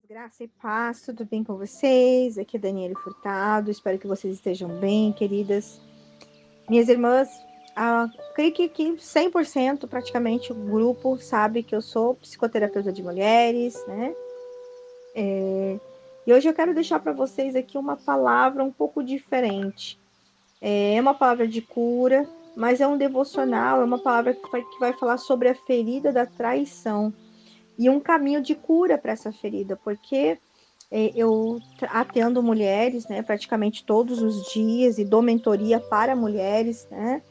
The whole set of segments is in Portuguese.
Graça e paz, tudo bem com vocês? Aqui é Daniele Furtado, espero que vocês estejam bem, queridas. Minhas irmãs, creio que aqui 100% praticamente o grupo sabe que eu sou psicoterapeuta de mulheres, né? E hoje eu quero deixar para vocês aqui uma palavra um pouco diferente. É uma palavra de cura, mas é um devocional, é uma palavra que vai falar sobre a ferida da traição e um caminho de cura para essa ferida, porque eu atendo mulheres, né, praticamente todos os dias e dou mentoria para mulheres, né,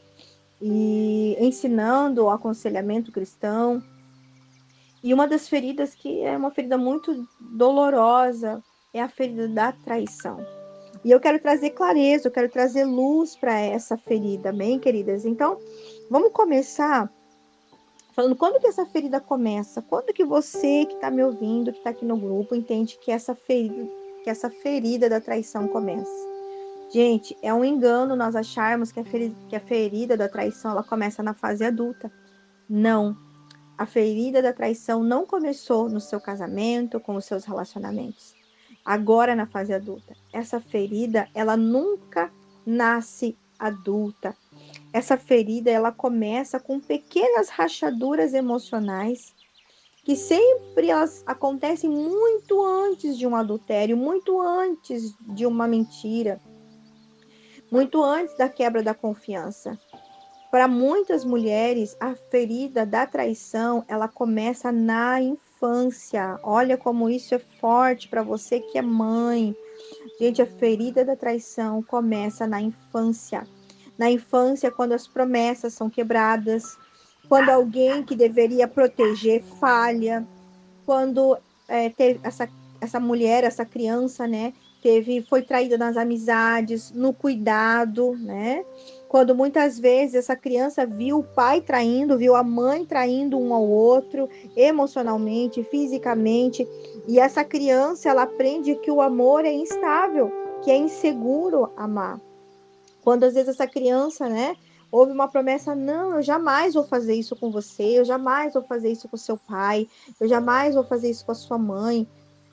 e ensinando o aconselhamento cristão. E uma das feridas que é uma ferida muito dolorosa é a ferida da traição. E eu quero trazer clareza, eu quero trazer luz para essa ferida, amém, queridas? Então, vamos começar falando quando que essa ferida começa? Quando que você que está me ouvindo, que está aqui no grupo, entende que essa ferida da traição começa? Gente, é um engano nós acharmos que a ferida da traição ela começa na fase adulta. Não. A ferida da traição não começou no seu casamento, com os seus relacionamentos. Agora na fase adulta. Essa ferida, ela nunca nasce adulta. Essa ferida, ela começa com pequenas rachaduras emocionais que sempre elas acontecem muito antes de um adultério, muito antes de uma mentira, muito antes da quebra da confiança. Para muitas mulheres, a ferida da traição, ela começa na infância. Olha como isso é forte para você que é mãe. Gente, a ferida da traição começa na infância. Na infância, quando as promessas são quebradas, quando alguém que deveria proteger falha, quando teve essa mulher, essa criança, né, foi traída nas amizades, no cuidado, né? Quando muitas vezes essa criança viu o pai traindo, viu a mãe traindo um ao outro, emocionalmente, fisicamente, e essa criança ela aprende que o amor é instável, que é inseguro amar. Quando às vezes essa criança, né, houve uma promessa, não, eu jamais vou fazer isso com você, eu jamais vou fazer isso com seu pai, eu jamais vou fazer isso com a sua mãe,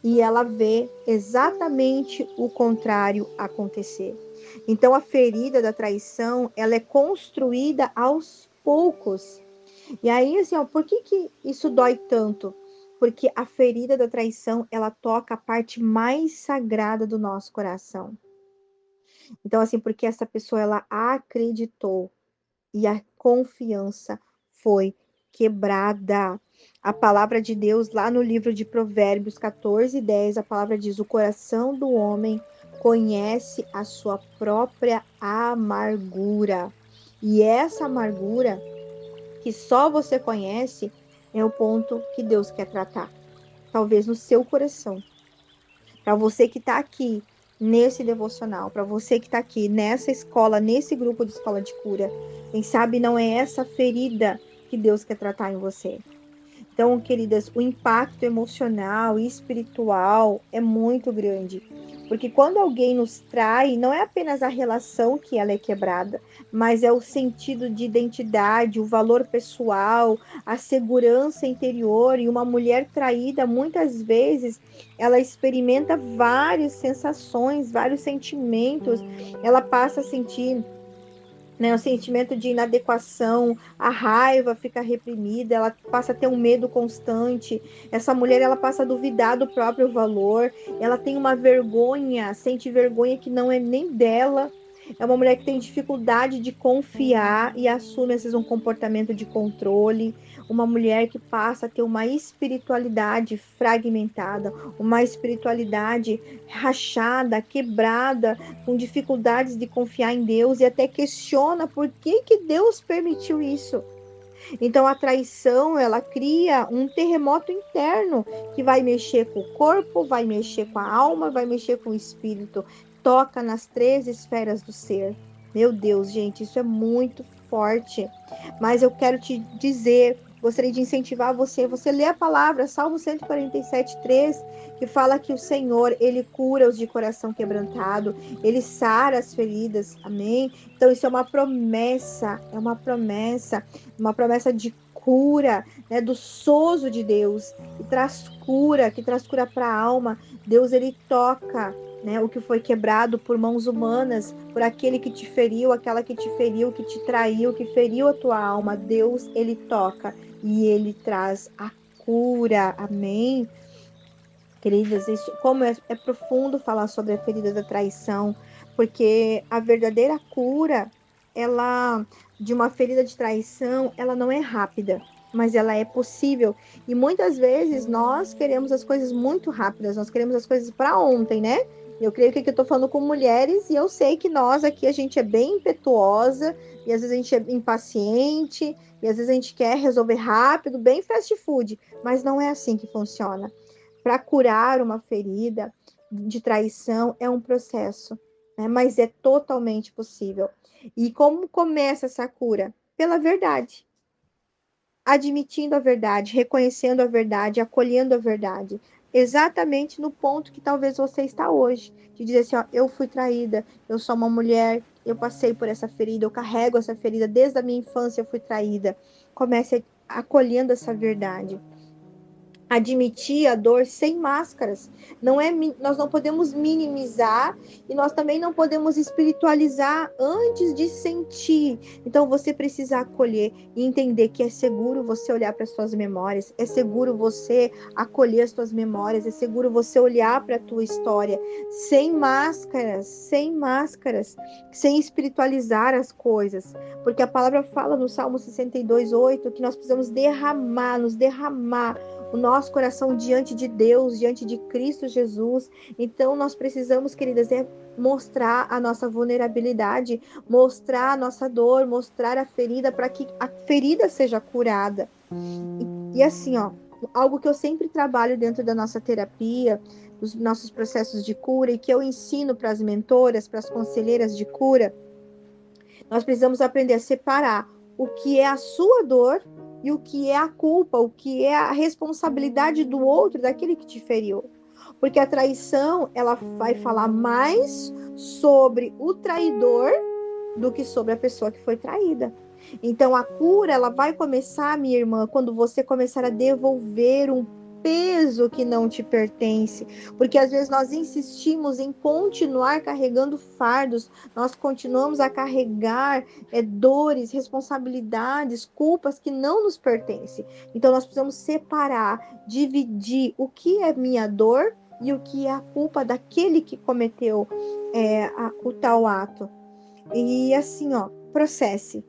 e ela vê exatamente o contrário acontecer. Então a ferida da traição, ela é construída aos poucos. E aí, assim, ó, por que isso dói tanto? Porque a ferida da traição, ela toca a parte mais sagrada do nosso coração. Então, assim, porque essa pessoa, ela acreditou e a confiança foi quebrada. A palavra de Deus, lá no livro de Provérbios 14:10, a palavra diz: o coração do homem conhece a sua própria amargura. E essa amargura, que só você conhece, é o ponto que Deus quer tratar. Talvez no seu coração. Para você que está aqui nesse devocional, para você que está aqui nessa escola, nesse grupo de escola de cura, quem sabe não é essa ferida que Deus quer tratar em você. Então, queridas, o impacto emocional e espiritual é muito grande. Porque quando alguém nos trai, não é apenas a relação que ela é quebrada, mas é o sentido de identidade, o valor pessoal, a segurança interior. E uma mulher traída, muitas vezes, ela experimenta várias sensações, vários sentimentos. Ela passa a sentir, né, o sentimento de inadequação, a raiva fica reprimida, ela passa a ter um medo constante. Essa mulher, ela passa a duvidar do próprio valor, ela tem uma vergonha, sente vergonha que não é nem dela. É uma mulher que tem dificuldade de confiar e assume às vezes um comportamento de controle. Uma mulher que passa a ter uma espiritualidade fragmentada, uma espiritualidade rachada, quebrada, com dificuldades de confiar em Deus e até questiona por que Deus permitiu isso. Então a traição, ela cria um terremoto interno que vai mexer com o corpo, vai mexer com a alma, vai mexer com o espírito, toca nas 3 esferas do ser. Meu Deus, gente, isso é muito forte. Mas eu quero te dizer, gostaria de incentivar você lê a palavra, Salmo 147:3, que fala que o Senhor, ele cura os de coração quebrantado, ele sara as feridas, amém? Então isso é uma promessa de cura, né, do sozo de Deus, que traz cura para a alma. Deus, ele toca, né, o que foi quebrado por mãos humanas, por aquele que te feriu, aquela que te feriu, que te traiu, que feriu a tua alma. Deus, ele toca e ele traz a cura. Amém? Queridas, como é profundo falar sobre a ferida da traição, porque a verdadeira cura, ela, de uma ferida de traição, ela não é rápida, mas ela é possível. E muitas vezes nós queremos as coisas muito rápidas, nós queremos as coisas para ontem, né? Eu creio que aqui eu estou falando com mulheres, e eu sei que nós aqui, a gente é bem impetuosa, e às vezes a gente é impaciente, e às vezes a gente quer resolver rápido, bem fast food, mas não é assim que funciona. Para curar uma ferida de traição é um processo, né? Mas é totalmente possível. E como começa essa cura? Pela verdade. Admitindo a verdade, reconhecendo a verdade, acolhendo a verdade. Exatamente no ponto que talvez você está hoje. De dizer assim, ó, eu fui traída, eu sou uma mulher, eu passei por essa ferida, eu carrego essa ferida, desde a minha infância eu fui traída. Comece acolhendo essa verdade. Admitir a dor sem máscaras. Nós não podemos minimizar e nós também não podemos espiritualizar antes de sentir. Então você precisa acolher e entender que é seguro você olhar para as suas memórias, é seguro você acolher as suas memórias, é seguro você olhar para a tua história sem máscaras, sem espiritualizar as coisas. Porque a palavra fala no Salmo 62:8 que nós precisamos nos derramar o nosso coração diante de Deus, diante de Cristo Jesus. Então nós precisamos, queridas, mostrar a nossa vulnerabilidade, mostrar a nossa dor, mostrar a ferida, para que a ferida seja curada. E assim, ó, algo que eu sempre trabalho dentro da nossa terapia, dos nossos processos de cura, e que eu ensino para as mentoras, para as conselheiras de cura, nós precisamos aprender a separar o que é a sua dor e o que é a culpa, o que é a responsabilidade do outro, daquele que te feriu. Porque a traição, ela vai falar mais sobre o traidor do que sobre a pessoa que foi traída. Então a cura, ela vai começar, minha irmã, quando você começar a devolver um peso que não te pertence, porque às vezes nós insistimos em continuar carregando fardos, nós continuamos a carregar dores, responsabilidades, culpas que não nos pertencem. Então nós precisamos separar, dividir o que é minha dor e o que é a culpa daquele que cometeu o tal ato. E assim, ó, processe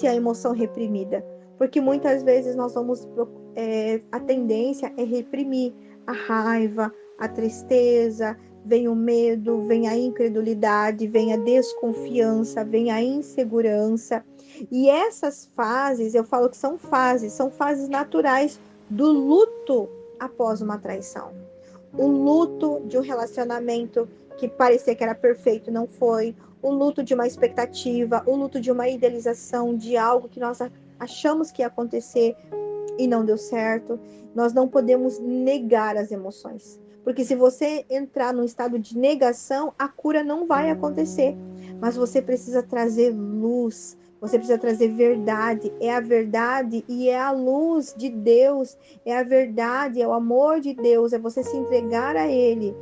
a emoção reprimida, porque muitas vezes nós vamos a tendência é reprimir a raiva, a tristeza, vem o medo, vem a incredulidade, vem a desconfiança, vem a insegurança. E essas fases, eu falo que são fases naturais do luto após uma traição. O luto de um relacionamento que parecia que era perfeito, não foi. O luto de uma expectativa, o luto de uma idealização de algo que nós achamos que ia acontecer e não deu certo. Nós não podemos negar as emoções, porque se você entrar num estado de negação, a cura não vai acontecer. Mas você precisa trazer luz, você precisa trazer verdade. É a verdade e é a luz de Deus, é a verdade, é o amor de Deus, é você se entregar a Ele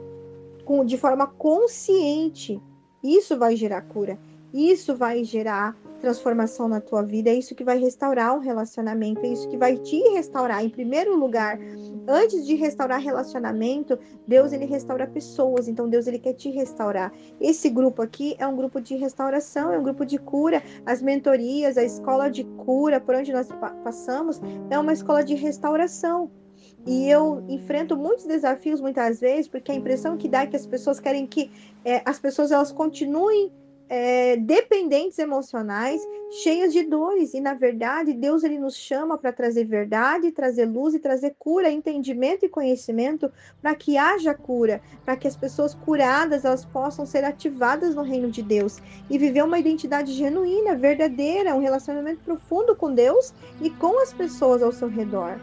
de forma consciente. Isso vai gerar cura, isso vai gerar transformação na tua vida, é isso que vai restaurar um relacionamento, é isso que vai te restaurar. Em primeiro lugar, antes de restaurar relacionamento, Deus, ele restaura pessoas, então Deus, ele quer te restaurar. Esse grupo aqui é um grupo de restauração, é um grupo de cura. As mentorias, a escola de cura, por onde nós passamos, é uma escola de restauração. E eu enfrento muitos desafios muitas vezes, porque a impressão que dá é que as pessoas querem que as pessoas elas continuem dependentes emocionais, cheias de dores. E na verdade, Deus, ele nos chama para trazer verdade, trazer luz e trazer cura, entendimento e conhecimento, para que haja cura, para que as pessoas curadas elas possam ser ativadas no reino de Deus e viver uma identidade genuína, verdadeira, um relacionamento profundo com Deus e com as pessoas ao seu redor.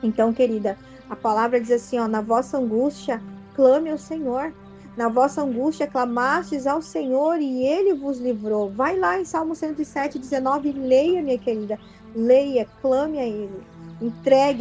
Então, querida, a palavra diz assim, ó, na vossa angústia, clame ao Senhor. Na vossa angústia, clamastes ao Senhor e Ele vos livrou. Vai lá em Salmo 107, 19, leia, minha querida. leia, clame a Ele.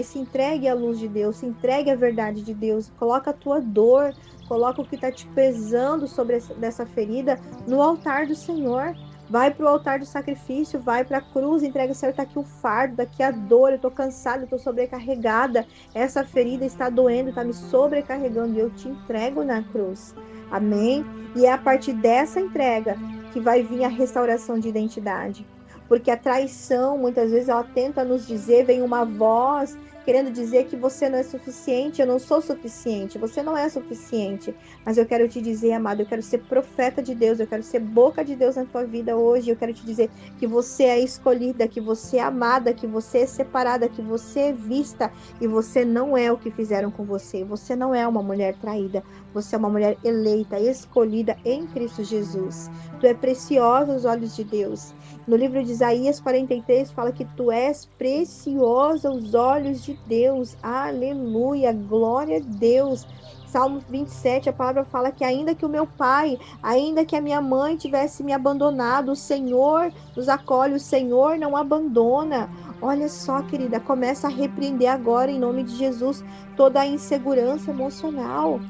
Se entregue à luz de Deus, se entregue à verdade de Deus. Coloca a tua dor, coloca o que está te pesando sobre dessa ferida no altar do Senhor. Vai para o altar do sacrifício, vai para a cruz, entrega, Senhor, está aqui o fardo, está aqui a dor, eu estou cansada, eu estou sobrecarregada, essa ferida está doendo, está me sobrecarregando e eu te entrego na cruz. Amém? E é a partir dessa entrega que vai vir a restauração de identidade. Porque a traição, muitas vezes, ela tenta nos dizer, vem uma voz querendo dizer que você não é suficiente, eu não sou suficiente, você não é suficiente. Mas eu quero te dizer, amado, eu quero ser profeta de Deus, eu quero ser boca de Deus na tua vida hoje, eu quero te dizer que você é escolhida, que você é amada, que você é separada, que você é vista, e você não é o que fizeram com você, você não é uma mulher traída, você é uma mulher eleita, escolhida em Cristo Jesus. Tu é preciosa aos olhos de Deus. No livro de Isaías 43 fala que tu és preciosa aos olhos de Deus. Aleluia, glória a Deus. Salmo 27, a palavra fala que ainda que o meu pai, ainda que a minha mãe tivesse me abandonado, o Senhor nos acolhe, o Senhor não abandona. Olha só, querida, começa a repreender agora em nome de Jesus toda a insegurança emocional.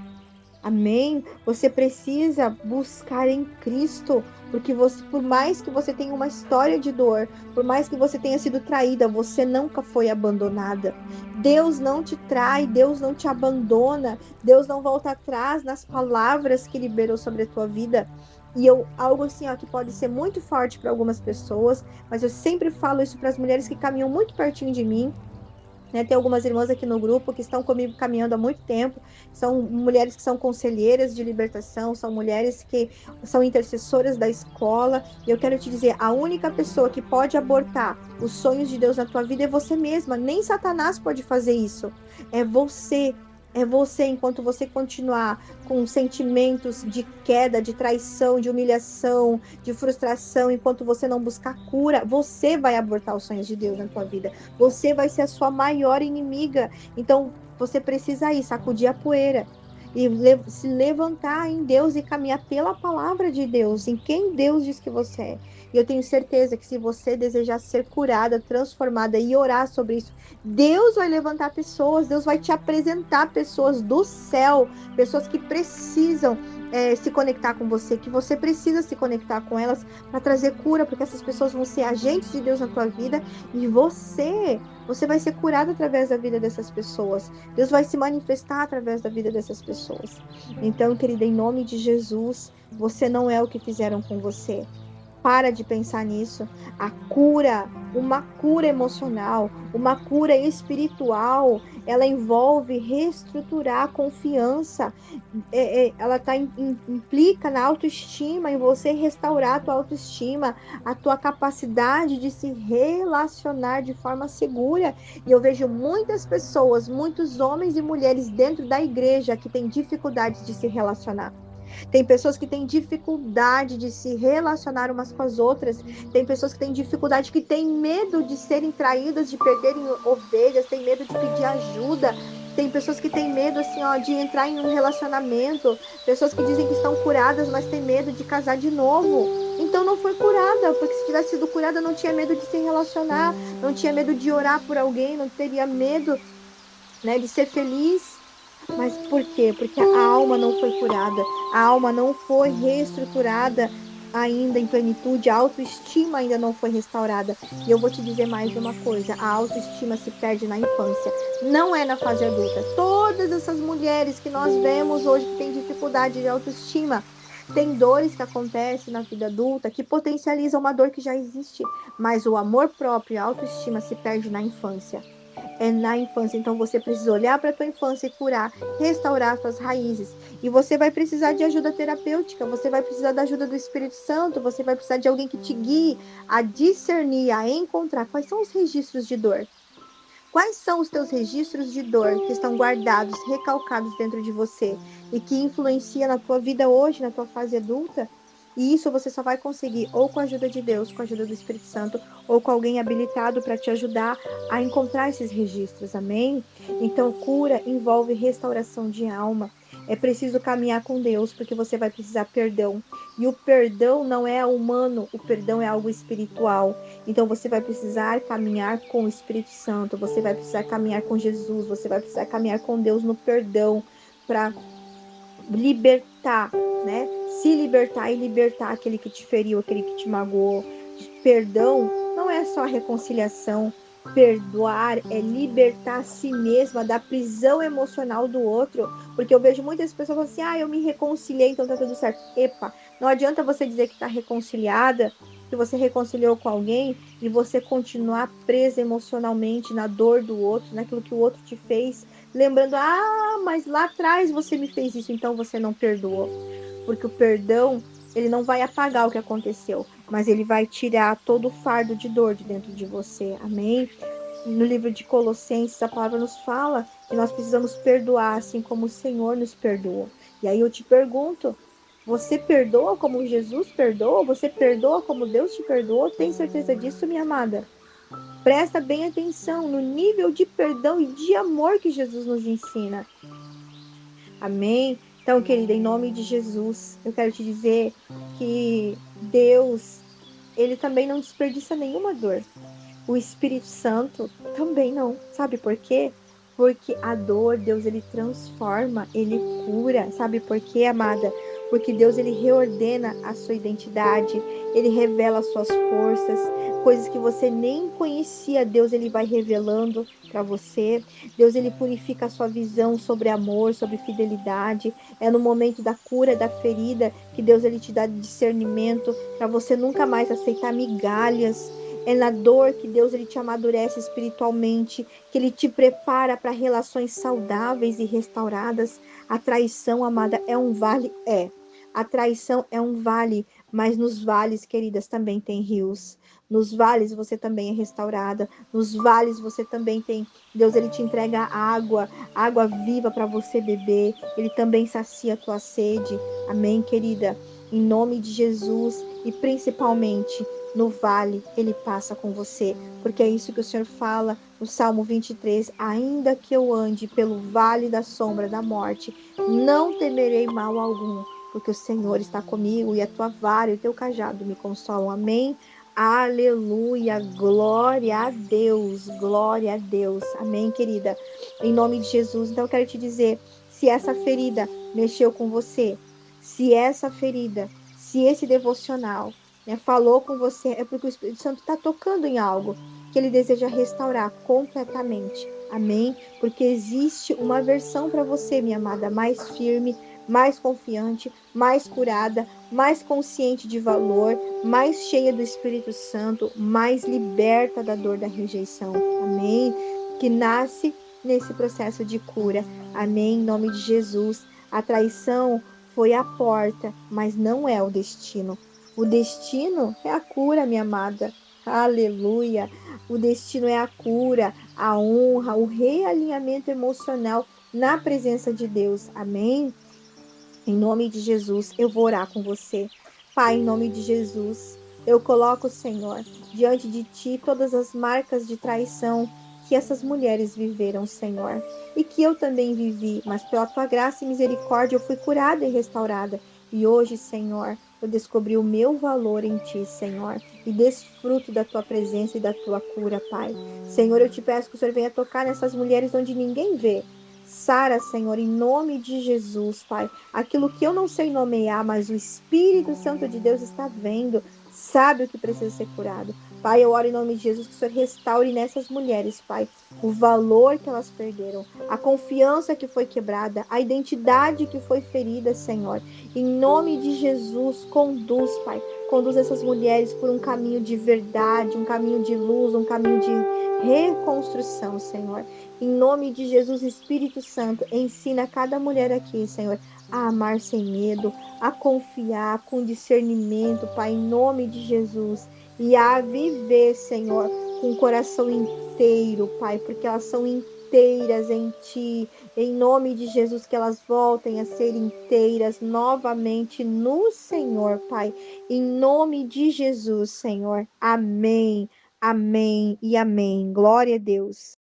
Amém? Você precisa buscar em Cristo, porque você, por mais que você tenha uma história de dor, por mais que você tenha sido traída, você nunca foi abandonada. Deus não te trai, Deus não te abandona, Deus não volta atrás nas palavras que liberou sobre a tua vida. E algo assim, ó, que pode ser muito forte para algumas pessoas, mas eu sempre falo isso para as mulheres que caminham muito pertinho de mim. Né, tem algumas irmãs aqui no grupo que estão comigo caminhando há muito tempo, são mulheres que são conselheiras de libertação, são mulheres que são intercessoras da escola, e eu quero te dizer, a única pessoa que pode abortar os sonhos de Deus na tua vida é você mesma, nem Satanás pode fazer isso, é você. É você, enquanto você continuar com sentimentos de queda, de traição, de humilhação, de frustração, enquanto você não buscar cura, você vai abortar os sonhos de Deus na tua vida. Você vai ser a sua maior inimiga. Então, você precisa ir, sacudir a poeira e se levantar em Deus e caminhar pela palavra de Deus, em quem Deus diz que você é. E eu tenho certeza que se você desejar ser curada, transformada e orar sobre isso, Deus vai levantar pessoas, Deus vai te apresentar pessoas do céu, pessoas que precisam se conectar com você, que você precisa se conectar com elas para trazer cura, porque essas pessoas vão ser agentes de Deus na tua vida e você vai ser curado através da vida dessas pessoas. Deus vai se manifestar através da vida dessas pessoas. Então, querida, em nome de Jesus, você não é o que fizeram com você. Para de pensar nisso. A cura, uma cura emocional, uma cura espiritual, ela envolve reestruturar a confiança. Ela implica na autoestima, em você restaurar a tua autoestima, a tua capacidade de se relacionar de forma segura. E eu vejo muitas pessoas, muitos homens e mulheres dentro da igreja que têm dificuldade de se relacionar. Tem pessoas que têm dificuldade de se relacionar umas com as outras. Tem pessoas que têm dificuldade, que têm medo de serem traídas, de perderem ovelhas, têm medo de pedir ajuda. Tem pessoas que têm medo, assim, ó, de entrar em um relacionamento. Pessoas que dizem que estão curadas, mas têm medo de casar de novo. Então não foi curada, porque se tivesse sido curada, não tinha medo de se relacionar, não tinha medo de orar por alguém, não teria medo, né, de ser feliz. Mas por quê? Porque a alma não foi curada, a alma não foi reestruturada ainda em plenitude, a autoestima ainda não foi restaurada. E eu vou te dizer mais uma coisa, a autoestima se perde na infância, não é na fase adulta. Todas essas mulheres que nós vemos hoje que têm dificuldade de autoestima, tem dores que acontecem na vida adulta que potencializam uma dor que já existe, mas o amor próprio e a autoestima se perde na infância. É na infância, então você precisa olhar para a tua infância e curar, restaurar suas raízes. E você vai precisar de ajuda terapêutica, você vai precisar da ajuda do Espírito Santo, você vai precisar de alguém que te guie a discernir, a encontrar quais são os registros de dor. Quais são os teus registros de dor que estão guardados, recalcados dentro de você e que influenciam na tua vida hoje, na tua fase adulta? E isso você só vai conseguir ou com a ajuda de Deus, com a ajuda do Espírito Santo, ou com alguém habilitado para te ajudar a encontrar esses registros, amém? Então, cura envolve restauração de alma. É preciso caminhar com Deus, porque você vai precisar perdão. E o perdão não é humano, o perdão é algo espiritual. Então, você vai precisar caminhar com o Espírito Santo, você vai precisar caminhar com Jesus, você vai precisar caminhar com Deus no perdão para libertar, né? Se libertar e libertar aquele que te feriu, aquele que te magoou. Perdão não é só reconciliação. Perdoar é libertar a si mesma da prisão emocional do outro. Porque eu vejo muitas pessoas falando assim: ah, eu me reconciliei, então tá tudo certo. Epa, não adianta você dizer que tá reconciliada, que você reconciliou com alguém e você continuar presa emocionalmente na dor do outro, naquilo que o outro te fez, lembrando: ah, mas lá atrás você me fez isso, então você não perdoou. Porque o perdão, ele não vai apagar o que aconteceu, mas ele vai tirar todo o fardo de dor de dentro de você. Amém? No livro de Colossenses, a palavra nos fala que nós precisamos perdoar assim como o Senhor nos perdoou. E aí eu te pergunto, você perdoa como Jesus perdoa? Você perdoa como Deus te perdoou? Tem certeza disso, minha amada? Presta bem atenção no nível de perdão e de amor que Jesus nos ensina. Amém? Então, querida, em nome de Jesus, eu quero te dizer que Deus, ele também não desperdiça nenhuma dor. O Espírito Santo também não. Sabe por quê? Porque a dor, Deus, ele transforma, ele cura. Sabe por quê, amada? Porque Deus, ele reordena a sua identidade, ele revela as suas forças, coisas que você nem conhecia, Deus, ele vai revelando para você. Deus, ele purifica a sua visão sobre amor, sobre fidelidade. É no momento da cura, da ferida, que Deus, ele te dá discernimento para você nunca mais aceitar migalhas. É na dor que Deus, ele te amadurece espiritualmente, que ele te prepara para relações saudáveis e restauradas. A traição, amada, é um vale? É. A traição é um vale, mas nos vales, queridas, também tem rios. Nos vales você também é restaurada. Nos vales você também tem. Deus, ele te entrega água, água viva para você beber. Ele também sacia a tua sede. Amém, querida? Em nome de Jesus e principalmente no vale, ele passa com você, porque é isso que o Senhor fala no Salmo 23: ainda que eu ande pelo vale da sombra da morte, não temerei mal algum, porque o Senhor está comigo e a tua vara e o teu cajado me consolam. Amém? Aleluia, glória a Deus, glória a Deus. Amém, querida? Em nome de Jesus. Então eu quero te dizer, se essa ferida mexeu com você, se essa ferida, se esse devocional, né, falou com você, é porque o Espírito Santo está tocando em algo que ele deseja restaurar completamente. Amém? Porque existe uma versão para você, minha amada, mais firme, mais confiante, mais curada, mais consciente de valor, mais cheia do Espírito Santo, mais liberta da dor da rejeição. Amém? Que nasce nesse processo de cura. Amém? Em nome de Jesus. A traição foi a porta, mas não é o destino. O destino é a cura, minha amada. Aleluia. O destino é a cura, a honra, o realinhamento emocional na presença de Deus. Amém? Em nome de Jesus, eu vou orar com você. Pai, em nome de Jesus, eu coloco, Senhor, diante de Ti todas as marcas de traição que essas mulheres viveram, Senhor, e que eu também vivi, mas pela Tua graça e misericórdia eu fui curada e restaurada. E hoje, Senhor, eu descobri o meu valor em Ti, Senhor, e desfruto da Tua presença e da Tua cura, Pai. Senhor, eu te peço que o Senhor venha tocar nessas mulheres onde ninguém vê. Sara, Senhor, em nome de Jesus, Pai. Aquilo que eu não sei nomear, mas o Espírito Santo de Deus está vendo, sabe o que precisa ser curado. Pai, eu oro em nome de Jesus que o Senhor restaure nessas mulheres, Pai, o valor que elas perderam, a confiança que foi quebrada, a identidade que foi ferida, Senhor. Em nome de Jesus, conduz, Pai, conduz essas mulheres por um caminho de verdade, um caminho de luz, um caminho de reconstrução, Senhor. Em nome de Jesus, Espírito Santo, ensina cada mulher aqui, Senhor, a amar sem medo, a confiar com discernimento, Pai, em nome de Jesus, e a viver, Senhor, com o coração inteiro, Pai, porque elas são inteiras em Ti, em nome de Jesus, que elas voltem a ser inteiras novamente no Senhor, Pai, em nome de Jesus, Senhor, amém, amém e amém, glória a Deus.